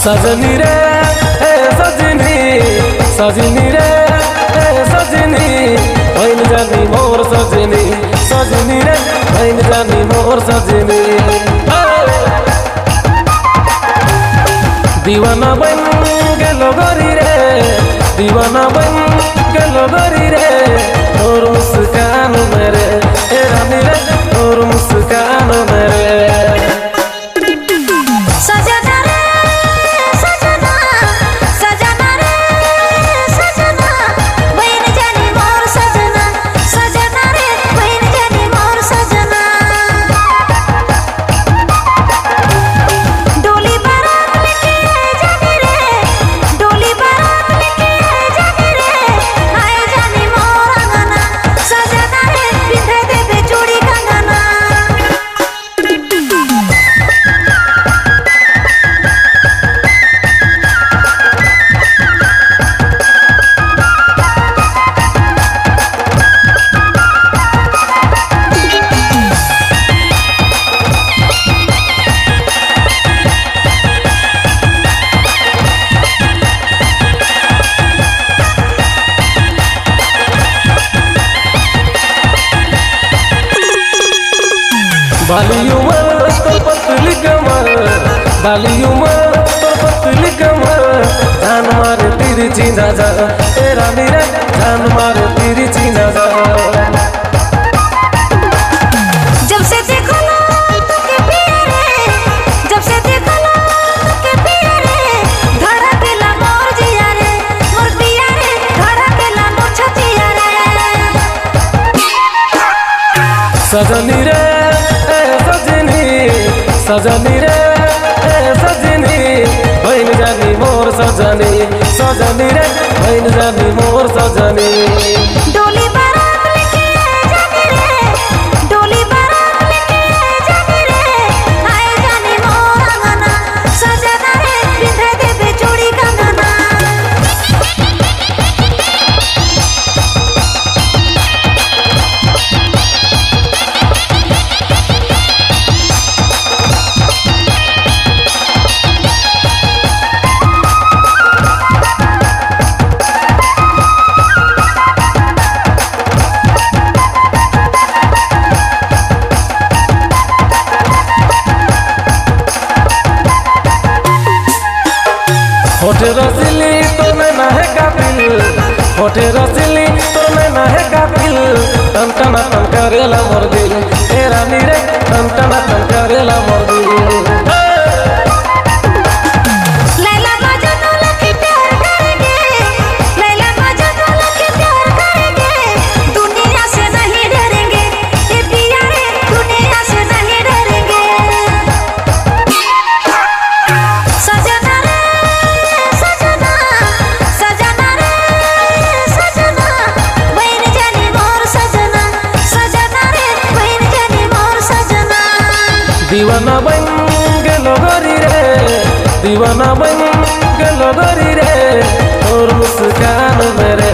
सजनी रे ए सजनी सजनी रे ए सजनी भैन जानी मोर सजनी सजनी रे भैन जानी मोर सजनी दीवाना बन गेलो गरी रे दीवाना बन गेलो गरी रे तोर मुस्कान मेरे ए रानी रे तोर मुस्कान मेरे बाली उमर तो पतली कमर बाली उमर तो पतली कमर जान मारे तेरी चीना जा ए रानी रे जान मारे तेरी चीना जा जब से देखो ना के पिया रे जब से देखो ना के पिया रे धड़केला मोर जिया रे मोर पिया रे धड़केला मोर छतिया रे सजनी रे सजनी रे ए सजनी भैन जानी मोर सजनी सजनी रे भैन जानी मोर सजनी डोली बारात लेके जाने रे डोली बारात लेके जाने रे आए जाने मोर अंगना सजना रे बिंधे देबे चूड़ी कंगना होठे रसीली तो मैं ना है काबिल होठे रसीली तो मैं ना है काबिल टन टना टन करेला मोर दिल ए रानी रे टन टना टन करेला मोर दिल लैला मजनू लगे प्यार करेंगे लैला मजनू लगे प्यार करेंगे दुनिया से नहीं डरेंगे ये पिया रे दुनिया से नहीं डरेंगे सजना रे सजना सजना रे सजना बहन जानी मोर सजना सजना रे बहन जानी मोर सजना दीवाना बन गेलो गरी रे दीवाना बन गेलो गरी रे तोर मुस्कान मेरे